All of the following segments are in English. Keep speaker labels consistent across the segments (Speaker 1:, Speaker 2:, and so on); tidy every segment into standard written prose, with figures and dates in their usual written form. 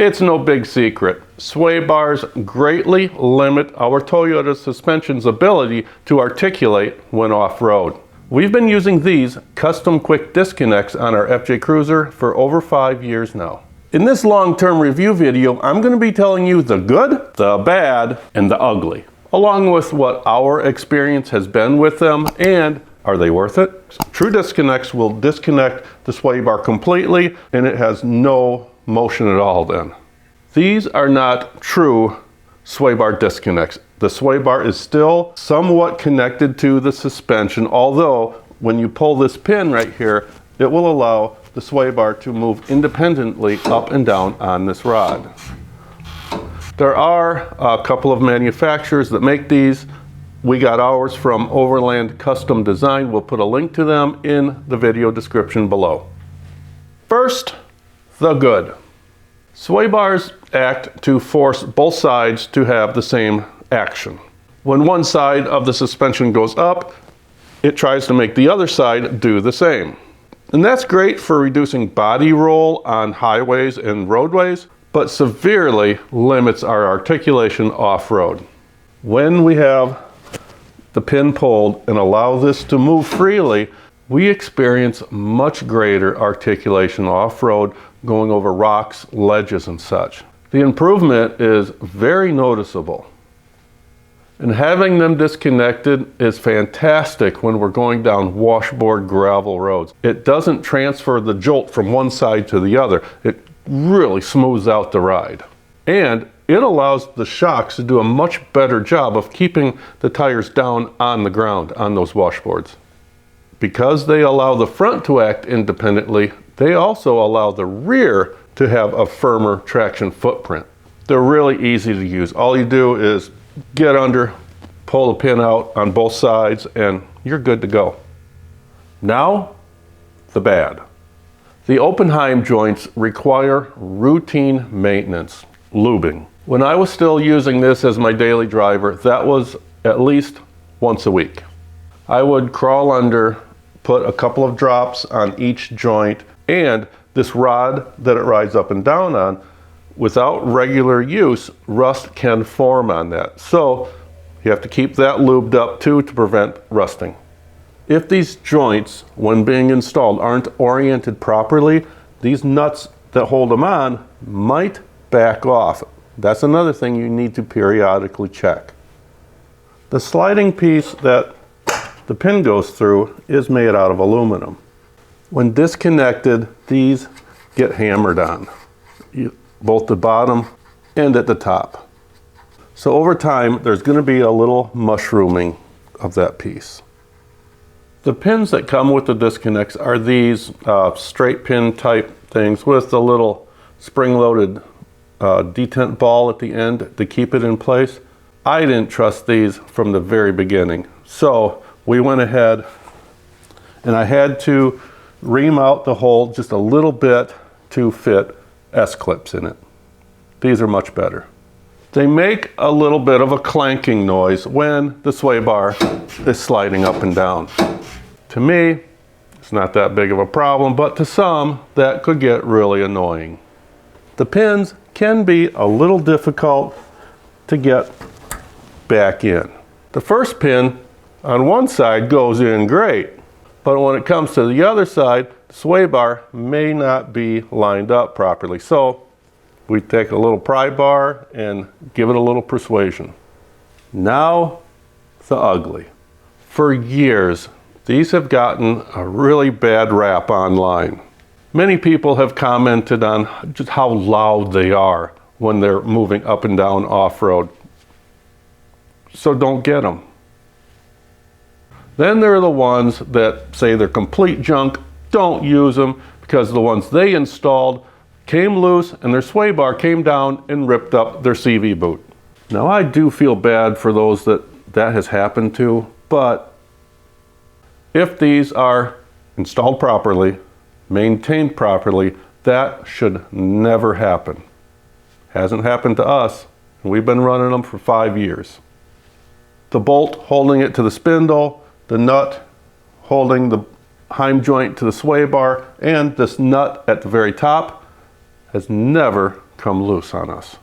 Speaker 1: It's no big secret. Swaybars greatly limit our Toyota suspension's ability to articulate when off-road. We've been using these custom quick disconnects on our FJ Cruiser for over 5 years now. In this long-term review video, I'm going to be telling you the good, the bad, and the ugly, along with what our experience has been with them and are they worth it? True disconnects will disconnect the sway bar completely and it has no motion at all then. These are not true sway bar disconnects. The sway bar is still somewhat connected to the suspension, although when you pull this pin right here, it will allow the sway bar to move independently up and down on this rod. There are a couple of manufacturers that make these. We got ours from Overland Custom Design. We'll put a link to them in the video description below. First, the good. Sway bars act to force both sides to have the same action. When one side of the suspension goes up, it tries to make the other side do the same. And that's great for reducing body roll on highways and roadways, but severely limits our articulation off-road. When we have the pin pulled and allow this to move freely, we experience much greater articulation off-road, going over rocks, ledges, and such. The improvement is very noticeable. And having them disconnected is fantastic when we're going down washboard gravel roads. It doesn't transfer the jolt from one side to the other. It really smooths out the ride. And it allows the shocks to do a much better job of keeping the tires down on the ground on those washboards. Because they allow the front to act independently, they also allow the rear to have a firmer traction footprint. They're really easy to use. All you do is get under, pull the pin out on both sides, and you're good to go. Now, the bad. The open heim joints require routine maintenance, lubing. When I was still using this as my daily driver, that was at least once a week. I would crawl under, put a couple of drops on each joint, and this rod that it rides up and down on, without regular use, rust can form on that. So you have to keep that lubed up too to prevent rusting. If these joints, when being installed, aren't oriented properly, these nuts that hold them on might back off. That's another thing you need to periodically check. The sliding piece that the pin goes through is made out of aluminum. When disconnected, these get hammered on, both the bottom and at the top. So over time, there's going to be a little mushrooming of that piece. The pins that come with the disconnects are these straight pin type things with the little spring-loaded detent ball at the end to keep it in place. I didn't trust these from the very beginning. So we went ahead and I had to ream out the hole just a little bit to fit S-clips in it. These are much better. They make a little bit of a clanking noise when the sway bar is sliding up and down. To me, it's not that big of a problem, but to some, that could get really annoying. The pins can be a little difficult to get back in. The first pin on one side goes in great, but when it comes to the other side, the sway bar may not be lined up properly. So we take a little pry bar and give it a little persuasion. Now, the ugly. For years, these have gotten a really bad rap online. Many people have commented on just how loud they are when they're moving up and down off-road. So don't get them. Then there are the ones that say they're complete junk, don't use them, because the ones they installed came loose and their sway bar came down and ripped up their CV boot. Now I do feel bad for those that has happened to, but if these are installed properly, maintained properly, that should never happen. Hasn't happened to us, and we've been running them for 5 years. The bolt holding it to the spindle, the nut holding the heim joint to the sway bar, and this nut at the very top has never come loose on us.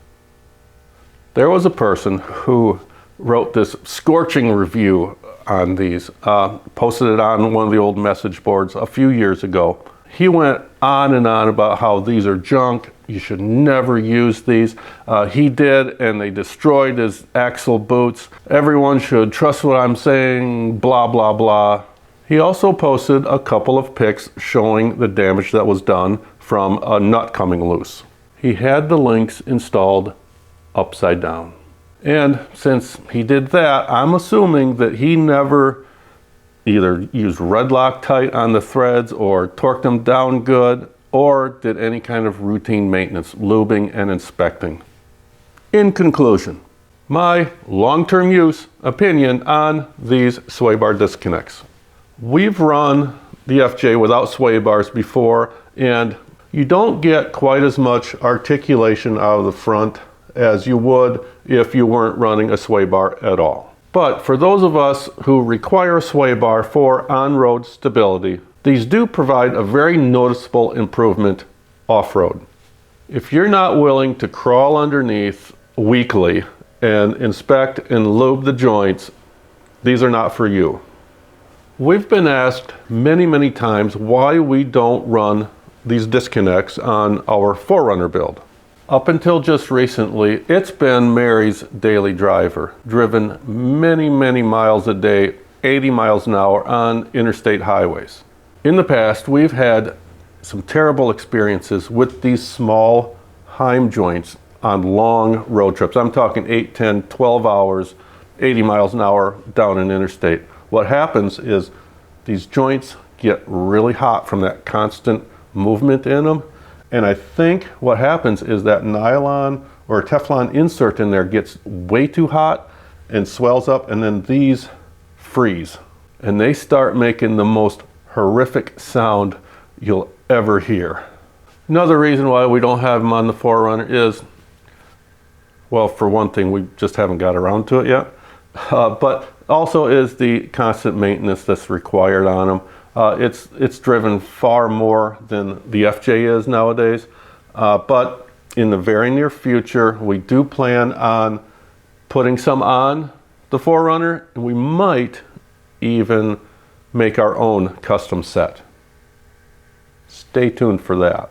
Speaker 1: There was a person who wrote this scorching review on these, posted it on one of the old message boards a few years ago. He went on and on about how these are junk, you should never use these. He did, and they destroyed his axle boots. Everyone should trust what I'm saying, blah, blah, blah. He also posted a couple of pics showing the damage that was done from a nut coming loose. He had the links installed upside down. And since he did that, I'm assuming that he never either used red Loctite on the threads or torqued them down good, or did any kind of routine maintenance, lubing and inspecting. In conclusion, my long-term use opinion on these Swaybar disconnects. We've run the FJ without Swaybars before, and you don't get quite as much articulation out of the front as you would if you weren't running a Swaybar at all. But for those of us who require a Swaybar for on-road stability, these do provide a very noticeable improvement off-road. If you're not willing to crawl underneath weekly and inspect and lube the joints, these are not for you. We've been asked many times why we don't run these disconnects on our 4Runner build. Up until just recently, it's been Mary's daily driver, driven many miles a day, 80 miles an hour on interstate highways. In the past, we've had some terrible experiences with these small heim joints on long road trips. I'm talking 8, 10, 12 hours, 80 miles an hour down an interstate. What happens is these joints get really hot from that constant movement in them. And I think what happens is that nylon or Teflon insert in there gets way too hot and swells up, and then these freeze. And they start making the most horrific sound you'll ever hear. Another reason why we don't have them on the 4Runner is, well, for one thing, we just haven't got around to it yet. But also is the constant maintenance that's required on them. It's driven far more than the FJ is nowadays, but in the very near future, we do plan on putting some on the 4Runner, and we might even make our own custom set. Stay tuned for that.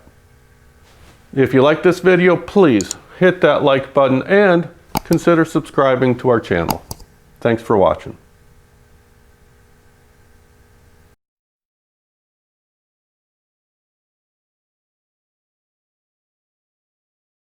Speaker 1: If you like this video, please hit that like button and consider subscribing to our channel. Thanks for watching.